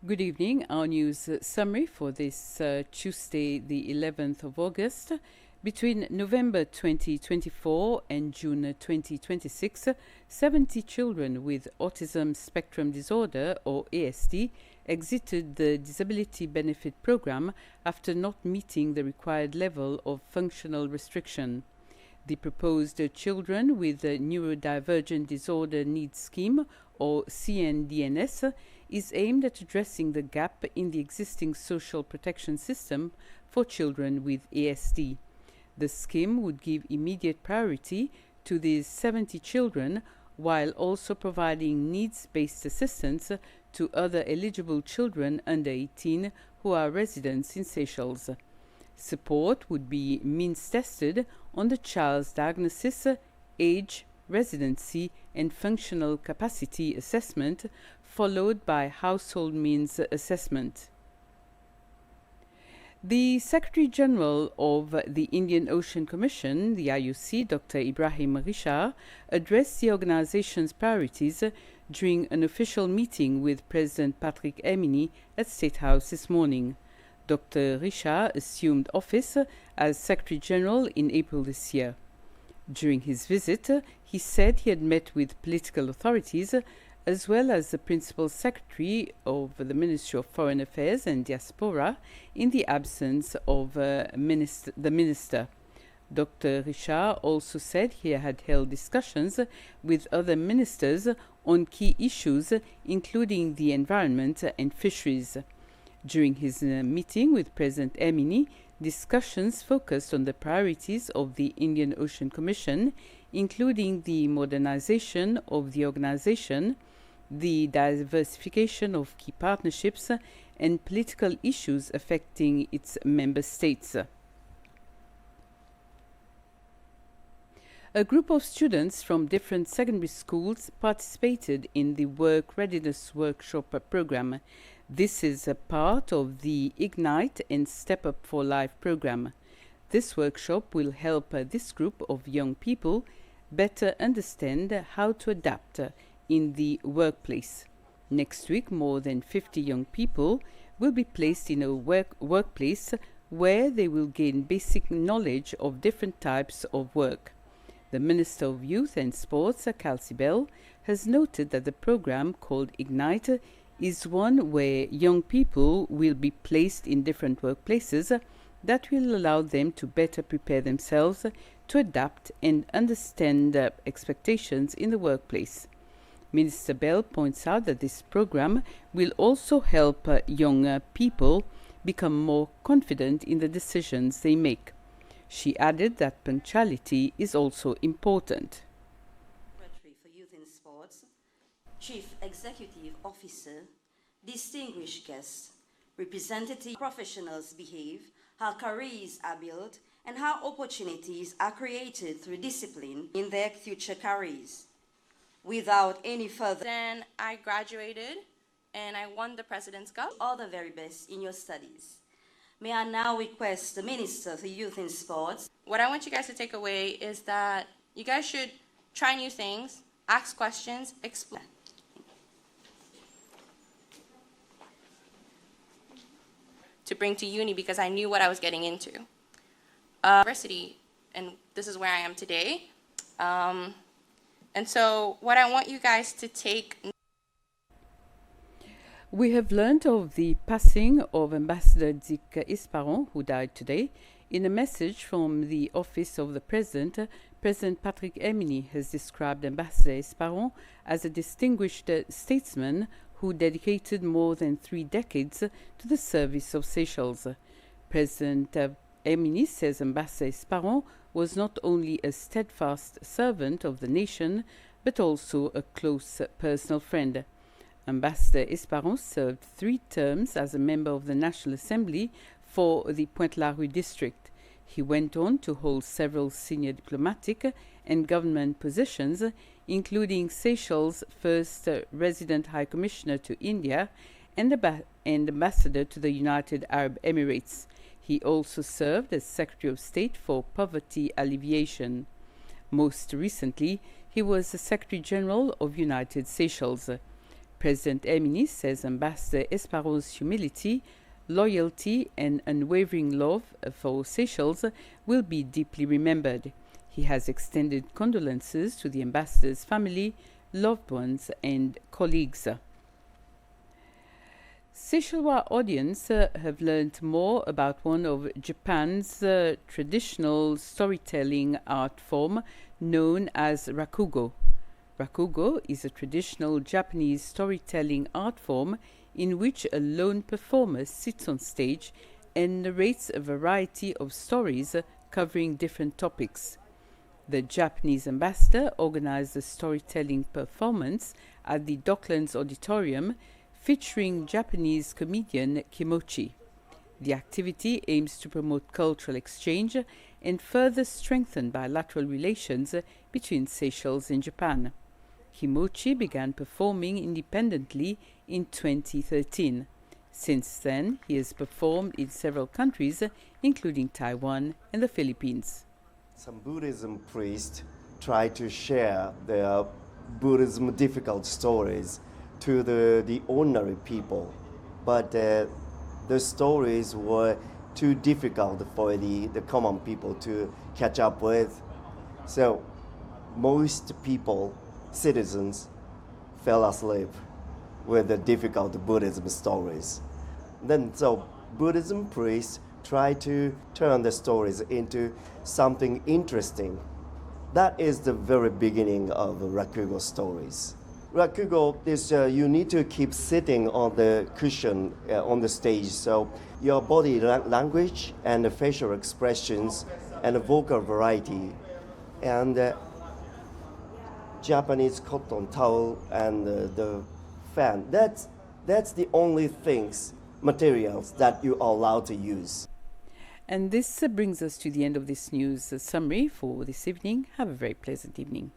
Good evening. Our news summary for this Tuesday, the 11th of August. Between November 2024 and June 2026, 70 children with autism spectrum disorder, or ASD, exited the Disability Benefit Program after not meeting the required level of functional restriction. The proposed Children with Neurodivergent Disorder Needs Scheme, or CNDNS, is aimed at addressing the gap in the existing social protection system for children with ASD. The scheme would give immediate priority to these 70 children while also providing needs-based assistance to other eligible children under 18 who are residents in Seychelles. Support would be means-tested on the child's diagnosis, age, residency, and functional capacity assessment, followed by household means assessment. The Secretary General of the Indian Ocean Commission, the IOC, Dr. Ibrahim Richard, addressed the organization's priorities during an official meeting with President Patrick Emini at State House this morning. Dr. Richard assumed office as Secretary General in April this year. During his visit, he said he had met with political authorities as well as the Principal Secretary of the Ministry of Foreign Affairs and Diaspora in the absence of the Minister. Dr. Richard also said he had held discussions with other ministers on key issues including the environment and fisheries. During his meeting with President Emini, discussions focused on the priorities of the Indian Ocean Commission, including the modernization of the organization, the diversification of key partnerships, and political issues affecting its member states. A group of students from different secondary schools participated in the Work Readiness Workshop program. This is a part of the Ignite and Step Up for Life program. This workshop will help this group of young people better understand how to adapt in the workplace. Next week, more than 50 young people will be placed in a workplace where they will gain basic knowledge of different types of work. The Minister of Youth and Sports, Kelsey Bell, has noted that the program called Ignite is one where young people will be placed in different workplaces that will allow them to better prepare themselves to adapt and understand expectations in the workplace. Minister Bell points out that this program will also help young people become more confident in the decisions they make. She added that punctuality is also important. Secretary for Youth in Sports, Chief Executive Officer, distinguished guests, representative professionals behave, how careers are built, and how opportunities are created through discipline in their future careers. Without any further, Then I graduated and I won the President's Cup. all the very best in your studies. May I now request the Minister for Youth in Sports. What I want you guys to take away is that you guys should try new things, ask questions, explore. To bring to uni because I knew what I was getting into. University, and this is where I am today. And so what I want you guys to take. We have learned of the passing of Ambassador Esparon, who died today. In a message from the Office of the President, President Patrick Emini has described Ambassador Esparon as a distinguished statesman who dedicated more than 3 decades to the service of Seychelles. President Emini says Ambassador Esparon was not only a steadfast servant of the nation, but also a close personal friend. Ambassador Esparon served 3 terms as a member of the National Assembly for the Pointe-la-Rue district. He went on to hold several senior diplomatic and government positions, including Seychelles' first resident High Commissioner to India and ambassador to the United Arab Emirates. He also served as Secretary of State for Poverty Alleviation. Most recently, he was the Secretary General of United Seychelles. President Emini says Ambassador Esparon's humility, loyalty and unwavering love for Seychelles will be deeply remembered. He has extended condolences to the ambassador's family, loved ones and colleagues. Seychellois audience have learned more about one of Japan's traditional storytelling art form known as Rakugo. Rakugo is a traditional Japanese storytelling art form in which a lone performer sits on stage and narrates a variety of stories covering different topics. The Japanese ambassador organized a storytelling performance at the Docklands Auditorium featuring Japanese comedian Kimochi. The activity aims to promote cultural exchange and further strengthen bilateral relations between Seychelles and Japan. Kimochi began performing independently in 2013. Since then, he has performed in several countries, including Taiwan and the Philippines. Some Buddhism priests try to share their Buddhism difficult stories to the ordinary people, but the stories were too difficult for the common people to catch up with. So most people, citizens, fell asleep with the difficult Buddhism stories. So Buddhism priests try to turn the stories into something interesting. That is the very beginning of Rakugo stories. Rakugo is you need to keep sitting on the cushion on the stage, so your body language and the facial expressions and the vocal variety and Japanese cotton towel and the fan. That's the only materials that you are allowed to use. And this brings us to the end of this news summary for this evening. Have a very pleasant evening.